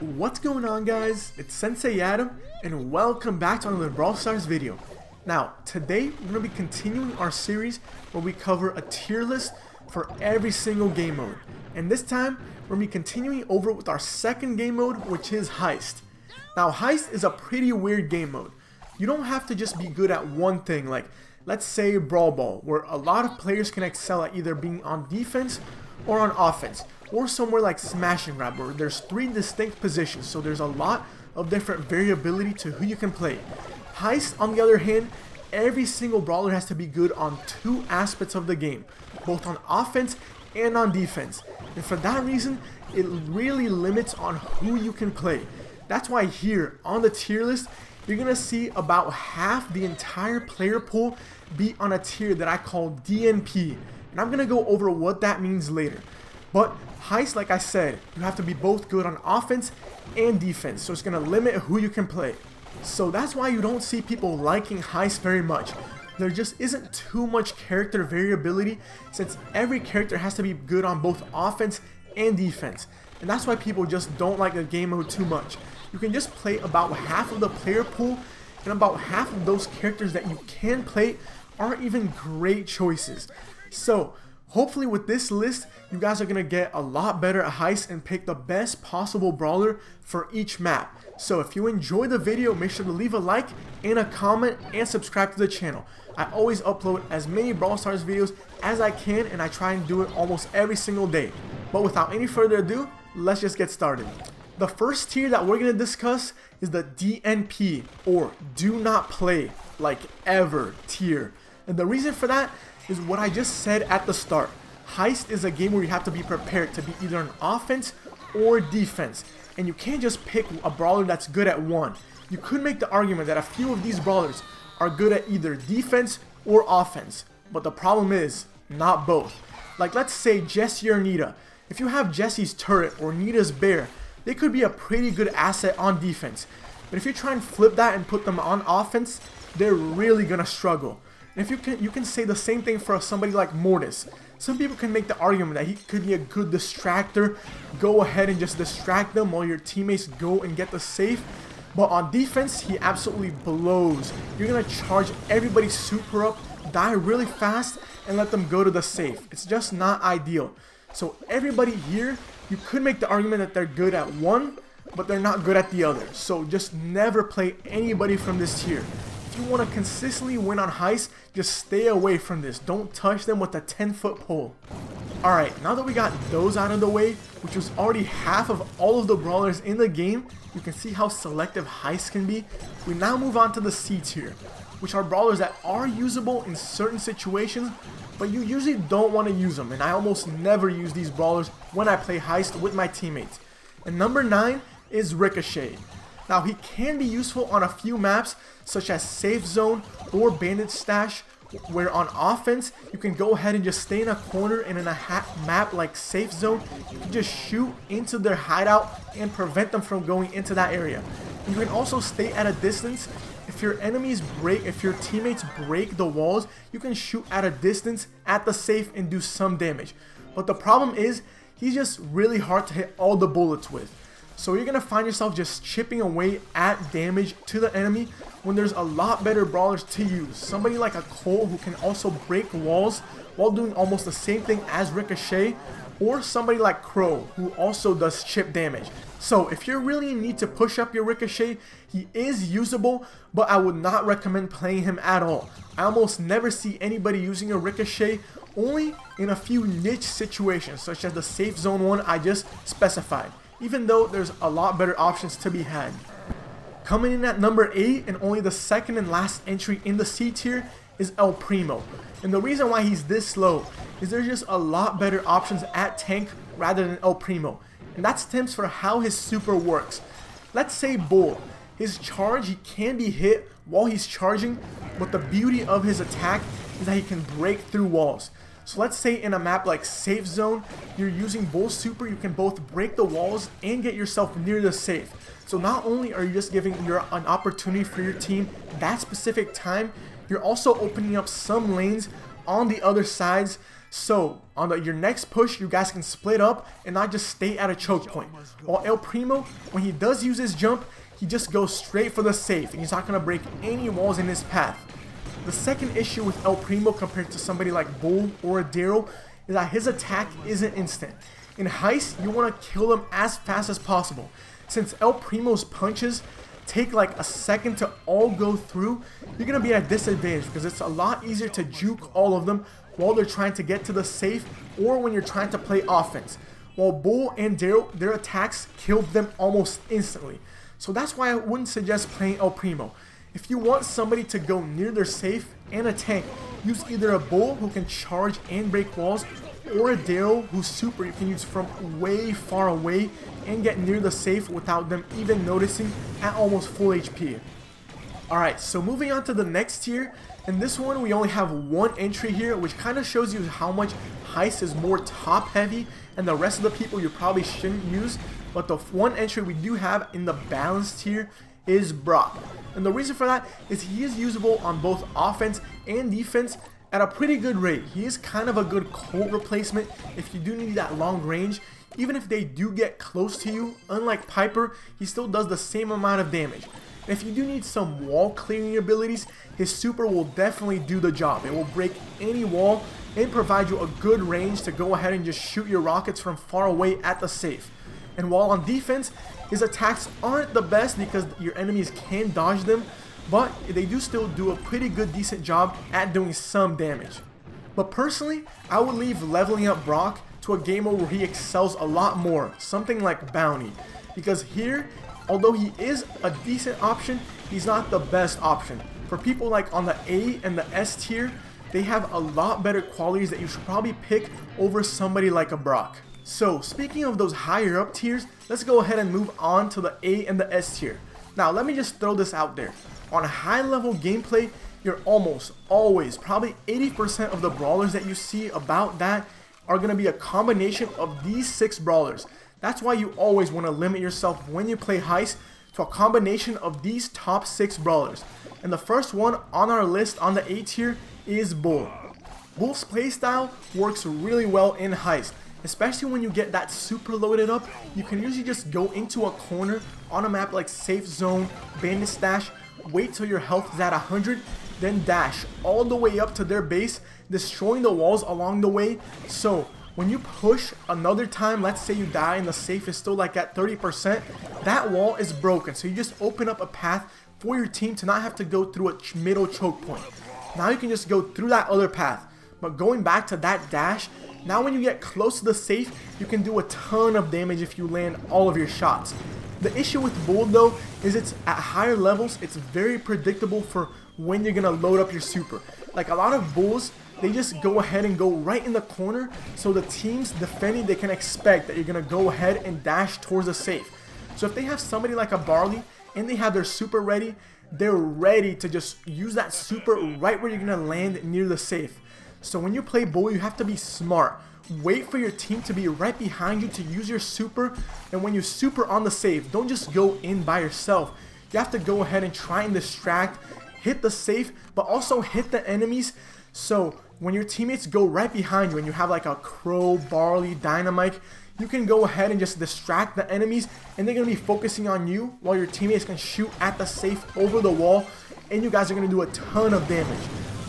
What's going on, guys? It's Sensei Adam and welcome back to another Brawl Stars video. Now today we're going to be continuing our series where we cover a tier list for every single game mode, and this time we're going to be continuing over with our second game mode, which is Heist. Now Heist is a pretty weird game mode. You don't have to just be good at one thing, like let's say Brawl Ball, where a lot of players can excel at either being on defense or on offense, or somewhere like Smash and Grab, where there's 3 distinct positions, so there's a lot of different variability to who you can play. Heist, on the other hand, every single brawler has to be good on 2 aspects of the game, both on offense and on defense, and for that reason it really limits on who you can play. That's why here on the tier list you're gonna see about half the entire player pool be on a tier that I call DNP, and I'm gonna go over what that means later. But Heist, like I said, you have to be both good on offense and defense, so it's going to limit who you can play. So that's why you don't see people liking Heist very much. There just isn't too much character variability, since every character has to be good on both offense and defense. And that's why people just don't like the game mode too much. You can just play about half of the player pool, and about half of those characters that you can play aren't even great choices. So hopefully with this list, you guys are going to get a lot better at Heist and pick the best possible brawler for each map. So if you enjoyed the video, make sure to leave a like and a comment and subscribe to the channel. I always upload as many Brawl Stars videos as I can, and I try and do it almost every single day. But without any further ado, let's just get started. The first tier that we're going to discuss is the DNP, or Do Not Play Like Ever tier. And the reason for that is what I just said at the start. Heist is a game where you have to be prepared to be either an offense or defense, and you can't just pick a brawler that's good at one. You could make the argument that a few of these brawlers are good at either defense or offense, but the problem is not both. Like let's say Jessie or Nita. If you have Jessie's turret or Nita's bear, they could be a pretty good asset on defense, but if you try and flip that and put them on offense, they're really gonna struggle. And if you can say the same thing for somebody like Mortis. Some people can make the argument that he could be a good distractor. Go ahead and just distract them while your teammates go and get the safe. But on defense, he absolutely blows. You're going to charge everybody super up, die really fast, and let them go to the safe. It's just not ideal. So everybody here, you could make the argument that they're good at one, but they're not good at the other. So just never play anybody from this tier. If you want to consistently win on Heist, just stay away from this. Don't touch them with a 10-foot pole. Alright, now that we got those out of the way, which was already half of all of the brawlers in the game, you can see how selective Heist can be. We now move on to the C tier, which are brawlers that are usable in certain situations, but you usually don't want to use them, and I almost never use these brawlers when I play Heist with my teammates. And number 9 is Ricochet. Now he can be useful on a few maps such as Safe Zone or Bandit Stash, where on offense you can go ahead and just stay in a corner, and in a map like Safe Zone you can just shoot into their hideout and prevent them from going into that area. You can also stay at a distance. If your teammates break the walls, you can shoot at a distance at the safe and do some damage. But the problem is he's just really hard to hit all the bullets with. So you're going to find yourself just chipping away at damage to the enemy when there's a lot better brawlers to use. Somebody like a Colt who can also break walls while doing almost the same thing as Ricochet, or somebody like Crow who also does chip damage. So if you're really in need to push up your Ricochet, he is usable, but I would not recommend playing him at all. I almost never see anybody using a Ricochet, only in a few niche situations such as the Safe Zone one I just specified, even though there's a lot better options to be had. Coming in at number 8, and only the second and last entry in the C tier, is El Primo. And the reason why he's this low is there's just a lot better options at tank rather than El Primo. And that stems for how his super works. Let's say Bull. His charge, he can be hit while he's charging, but the beauty of his attack is that he can break through walls. So let's say in a map like Safe Zone, you're using Bull's super, you can both break the walls and get yourself near the safe. So not only are you just giving an opportunity for your team that specific time, you're also opening up some lanes on the other sides. So on your next push, you guys can split up and not just stay at a choke point. While El Primo, when he does use his jump, he just goes straight for the safe and he's not going to break any walls in his path. The second issue with El Primo compared to somebody like Bull or a Darryl is that his attack isn't instant. In Heist, you want to kill him as fast as possible. Since El Primo's punches take like a second to all go through, you're going to be at a disadvantage because it's a lot easier to juke all of them while they're trying to get to the safe or when you're trying to play offense. While Bull and Darryl, their attacks killed them almost instantly. So that's why I wouldn't suggest playing El Primo. If you want somebody to go near their safe and a tank, use either a Bull who can charge and break walls, or a Darryl whose super you can use from way far away and get near the safe without them even noticing at almost full HP. Alright, so moving on to the next tier. In this one we only have one entry here, which kind of shows you how much Heist is more top heavy and the rest of the people you probably shouldn't use. But the one entry we do have in the balanced tier is Brock. And the reason for that is he is usable on both offense and defense at a pretty good rate. He is kind of a good Colt replacement if you do need that long range. Even if they do get close to you, unlike Piper, he still does the same amount of damage. And if you do need some wall clearing abilities, his super will definitely do the job. It will break any wall and provide you a good range to go ahead and just shoot your rockets from far away at the safe. And while on defense, his attacks aren't the best because your enemies can dodge them, but they do still do a pretty good decent job at doing some damage. But personally, I would leave leveling up Brock to a game mode where he excels a lot more, something like Bounty. Because here, although he is a decent option, he's not the best option. For people like on the A and the S tier, they have a lot better qualities that you should probably pick over somebody like a Brock. So speaking of those higher up tiers, let's go ahead and move on to the A and the S tier. Now let me just throw this out there. On high level gameplay, you're almost always, probably 80% of the brawlers that you see about that are going to be a combination of these 6 brawlers. That's why you always want to limit yourself when you play Heist to a combination of these top 6 brawlers. And the first one on our list on the A tier is Bull. Bull's playstyle works really well in Heist. Especially when you get that super loaded up, you can usually just go into a corner on a map like Safe Zone, Bandit Stash, wait till your health is at 100, then dash all the way up to their base, destroying the walls along the way. So when you push another time, let's say you die and the safe is still like at 30%, that wall is broken. So you just open up a path for your team to not have to go through a middle choke point. Now you can just go through that other path. But going back to that dash, now when you get close to the safe, you can do a ton of damage if you land all of your shots. The issue with Bull though is it's at higher levels, it's very predictable for when you're going to load up your super. Like a lot of Bulls, they just go ahead and go right in the corner, so the teams defending, they can expect that you're going to go ahead and dash towards the safe. So if they have somebody like a Barley and they have their super ready, they're ready to just use that super right where you're going to land near the safe. So when you play Bull, you have to be smart. Wait for your team to be right behind you to use your super, and when you super on the safe, don't just go in by yourself. You have to go ahead and try and distract, hit the safe, but also hit the enemies. So when your teammates go right behind you and you have like a Crow, Barley, Dynamite, you can go ahead and just distract the enemies, and they're going to be focusing on you while your teammates can shoot at the safe over the wall, and you guys are going to do a ton of damage.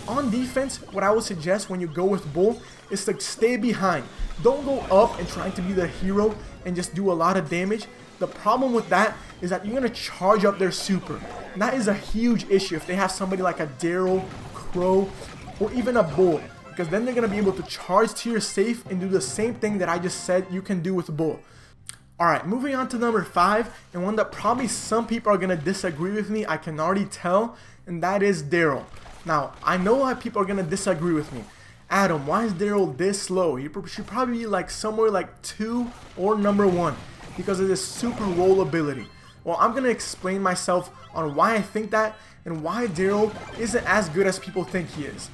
On defense, what I would suggest when you go with Bull is to stay behind. Don't go up and trying to be the hero and just do a lot of damage. The problem with that is that you're going to charge up their super. And that is a huge issue if they have somebody like a Darryl, Crow, or even a Bull. Because then they're going to be able to charge to your safe and do the same thing that I just said you can do with Bull. Alright, moving on to number 5, and one that probably some people are going to disagree with me, I can already tell, and that is Darryl. Now, I know why people are going to disagree with me. Adam, why is Darryl this slow? He should probably be like somewhere like 2 or number 1 because of this super roll ability. Well, I'm going to explain myself on why I think that and why Darryl isn't as good as people think he is.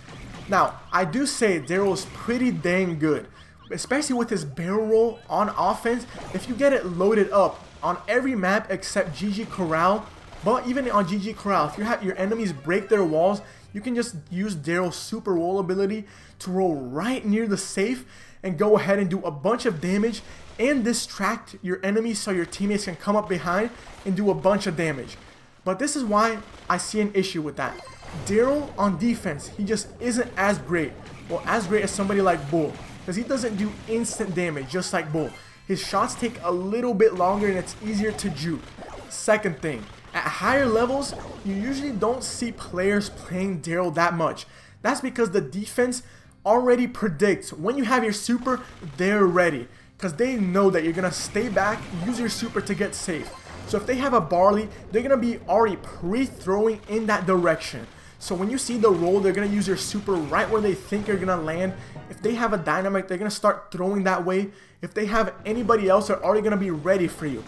Now, I do say Darryl is pretty dang good, especially with his barrel roll on offense. If you get it loaded up on every map except GG Corral But even on GG Corral, if you have your enemies break their walls, you can just use Darryl's super roll ability to roll right near the safe and go ahead and do a bunch of damage and distract your enemies so your teammates can come up behind and do a bunch of damage. But this is why I see an issue with that. Darryl on defense, he just isn't as great. Well, as great as somebody like Bull, because he doesn't do instant damage just like Bull. His shots take a little bit longer and it's easier to juke. Second thing, at higher levels, you usually don't see players playing Darryl that much. That's because the defense already predicts when you have your super, they're ready. Because they know that you're going to stay back, use your super to get safe. So if they have a Barley, they're going to be already pre-throwing in that direction. So when you see the roll, they're going to use your super right where they think you're going to land. If they have a Dynamite, they're going to start throwing that way. If they have anybody else, they're already going to be ready for you.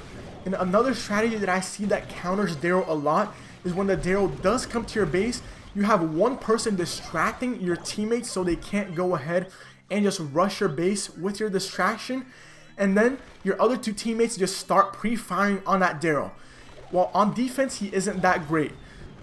And another strategy that I see that counters Darryl a lot is when the Darryl does come to your base, you have one person distracting your teammates so they can't go ahead and just rush your base with your distraction. And then your other two teammates just start pre-firing on that Darryl. Well, on defense, he isn't that great.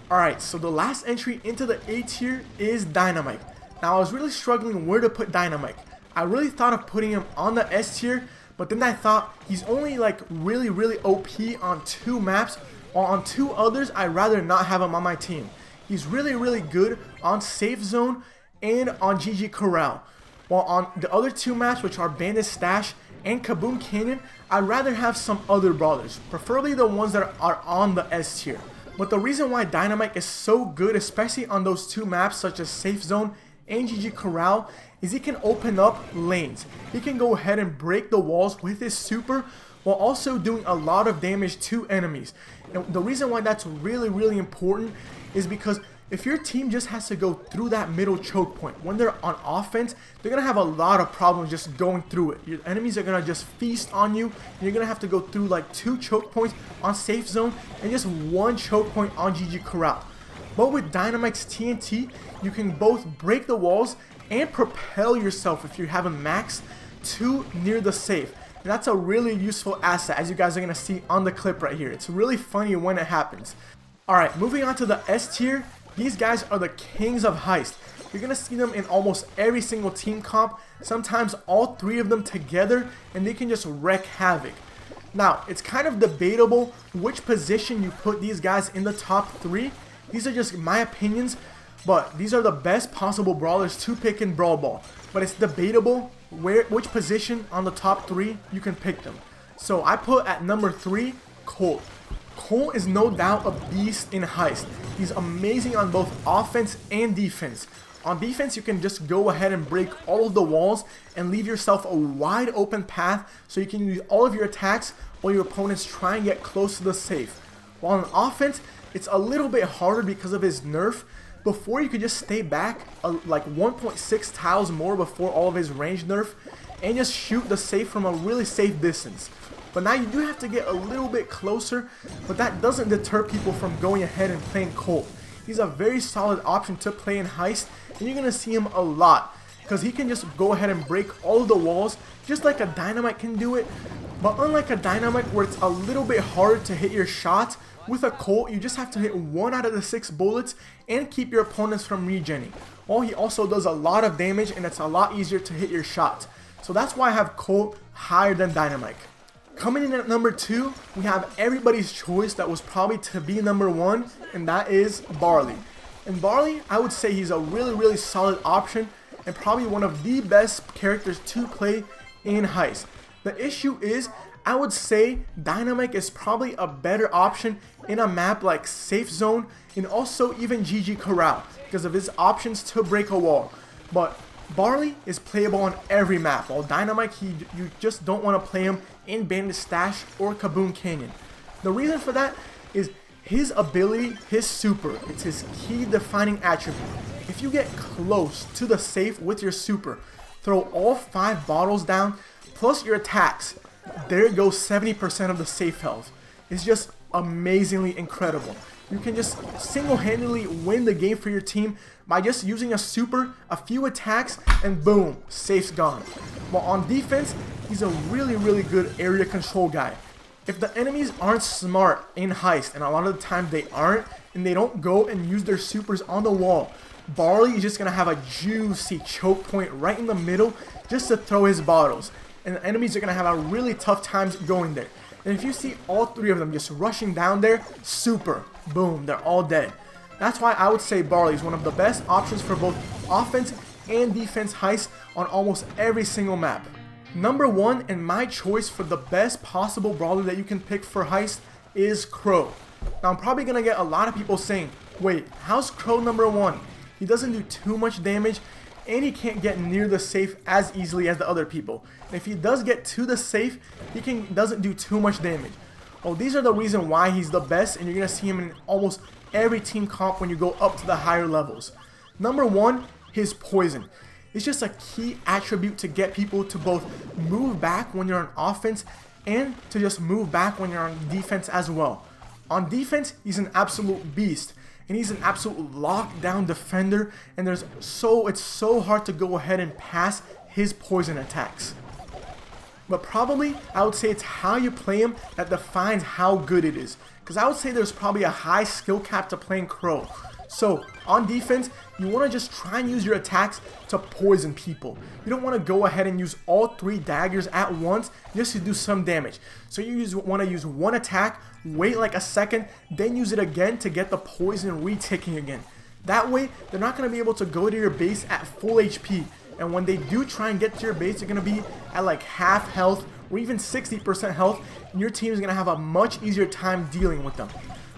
Alright, so the last entry into the A tier is Dynamite. Now, I was really struggling where to put Dynamite. I really thought of putting him on the S tier, but then I thought he's only like really OP on 2 maps, while on 2 others, I'd rather not have him on my team. He's really good on Safe Zone and on GG Corral. While on the other 2 maps, which are Bandit Stash and Kaboom Canyon, I'd rather have some other brawlers, preferably the ones that are on the S tier. But the reason why Dynamite is so good, especially on those 2 maps such as Safe Zone and GG Corral, is he can open up lanes. He can go ahead and break the walls with his super while also doing a lot of damage to enemies. And the reason why that's really important is because if your team just has to go through that middle choke point, when they're on offense, they're going to have a lot of problems just going through it. Your enemies are going to just feast on you, and you're going to have to go through like 2 choke points on Safe Zone and just 1 choke point on GG Corral. But with Dynamite's TNT, you can both break the walls and propel yourself if you have a max to near the safe. And that's a really useful asset, as you guys are going to see on the clip right here. It's really funny when it happens. Alright, moving on to the S tier. These guys are the kings of Heist. You're going to see them in almost every single team comp, sometimes all 3 of them together, and they can just wreak havoc. Now, it's kind of debatable which position you put these guys in the top 3. These are just my opinions, but these are the best possible brawlers to pick in Brawl Ball. But it's debatable which position on the top 3 you can pick them. So I put at number 3, Colt. Colt is no doubt a beast in Heist. He's amazing on both offense and defense. On defense, you can just go ahead and break all of the walls and leave yourself a wide open path so you can use all of your attacks while your opponents try and get close to the safe. While on offense, it's a little bit harder because of his nerf. Before, you could just stay back like 1.6 tiles more before all of his range nerf and just shoot the safe from a really safe distance. But now you do have to get a little bit closer, but that doesn't deter people from going ahead and playing Colt. He's a very solid option to play in Heist, and you're going to see him a lot, because he can just go ahead and break all of the walls, just like a Dynamite can do it. But unlike a Dynamite where it's a little bit harder to hit your shots, with a Colt you just have to hit 1 out of the 6 bullets and keep your opponents from regenning. While he also does a lot of damage, and it's a lot easier to hit your shots. So that's why I have Colt higher than Dynamite. Coming in at number 2, we have everybody's choice that was probably to be number 1, and that is Barley. And Barley, I would say he's a really solid option, and probably one of the best characters to play in Heist. The issue is, I would say Dynamite is probably a better option in a map like Safe Zone, and also even GG Corral, because of his options to break a wall. But Barley is playable on every map, while Dynamite, you just don't want to play him in Bandit Stash or Kaboom Canyon. The reason for that is his ability, his super. It's his key defining attribute. If you get close to the safe with your super, throw all 5 bottles down, plus your attacks, there goes 70% of the safe health. It's just amazingly incredible. You can just single-handedly win the game for your team by just using a super, a few attacks, and boom, safe's gone. While on defense, he's a really good area control guy. If the enemies aren't smart in Heist, and a lot of the time they aren't, and they don't go and use their supers on the wall, Barley is just going to have a juicy choke point right in the middle just to throw his bottles. And the enemies are going to have a really tough time going there. And if you see all three of them just rushing down there, super, boom, they're all dead. That's why I would say Barley is one of the best options for both offense and defense Heist on almost every single map. Number 1 and my choice for the best possible brawler that you can pick for Heist is Crow. Now I'm probably going to get a lot of people saying, wait, how's Crow number 1? He doesn't do too much damage and he can't get near the safe as easily as the other people. And if he does get to the safe, he doesn't do too much damage. Well, these are the reason why he's the best, and you're going to see him in almost every team comp when you go up to the higher levels. Number 1, his poison. It's just a key attribute to get people to both move back when you're on offense and to just move back when you're on defense as well. On defense, he's an absolute beast. And he's an absolute lockdown defender, and it's so hard to go ahead and pass his poison attacks. But probably, I would say it's how you play him that defines how good it is. Because I would say there's probably a high skill cap to playing Crow. So, on defense, you want to just try and use your attacks to poison people. You don't want to go ahead and use all 3 daggers at once just to do some damage. So you want to use one attack, wait like a second, then use it again to get the poison reticking again. That way, they're not going to be able to go to your base at full HP. And when they do try and get to your base, they're going to be at like half health or even 60% health, and your team is going to have a much easier time dealing with them.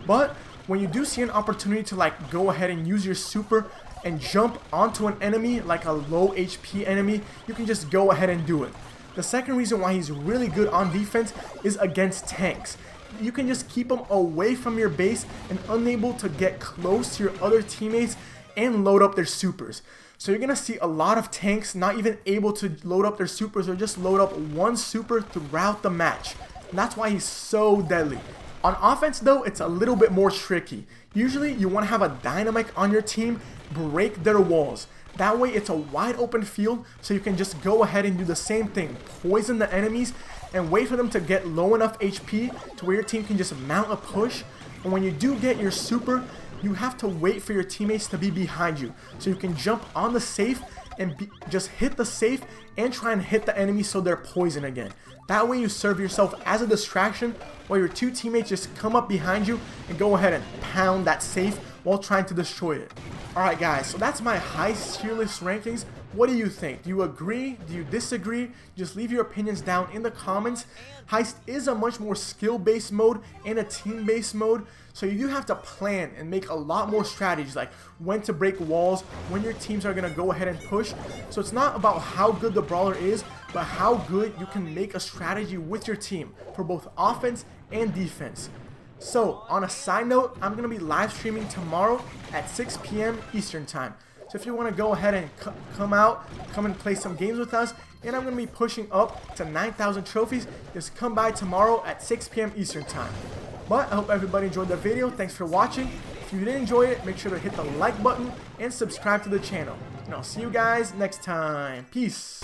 But when you do see an opportunity to like go ahead and use your super and jump onto an enemy like a low HP enemy, you can just go ahead and do it. The second reason why he's really good on defense is against tanks. You can just keep them away from your base and unable to get close to your other teammates and load up their supers. So you're going to see a lot of tanks not even able to load up their supers or just load up one super throughout the match. And that's why he's so deadly. On offense though, it's a little bit more tricky. Usually you want to have a dynamike on your team break their walls. That way it's a wide open field, so you can just go ahead and do the same thing. Poison the enemies and wait for them to get low enough HP to where your team can just mount a push. And when you do get your super, you have to wait for your teammates to be behind you. So you can jump on the safe and just hit the safe and try and hit the enemy so they're poisoned again. That way you serve yourself as a distraction while your 2 teammates just come up behind you and go ahead and pound that safe while trying to destroy it. Alright guys, so that's my Heist tier list rankings. What do you think? Do you agree? Do you disagree? Just leave your opinions down in the comments. Heist is a much more skill-based mode and a team-based mode, so you do have to plan and make a lot more strategies, like when to break walls, when your teams are going to go ahead and push. So it's not about how good the brawler is, but how good you can make a strategy with your team for both offense and defense. So, on a side note, I'm going to be live streaming tomorrow at 6 p.m. Eastern Time. So if you want to go ahead and come and play some games with us, and I'm going to be pushing up to 9,000 trophies, just come by tomorrow at 6 p.m. Eastern Time. But I hope everybody enjoyed the video. Thanks for watching. If you did enjoy it, make sure to hit the like button and subscribe to the channel. And I'll see you guys next time. Peace.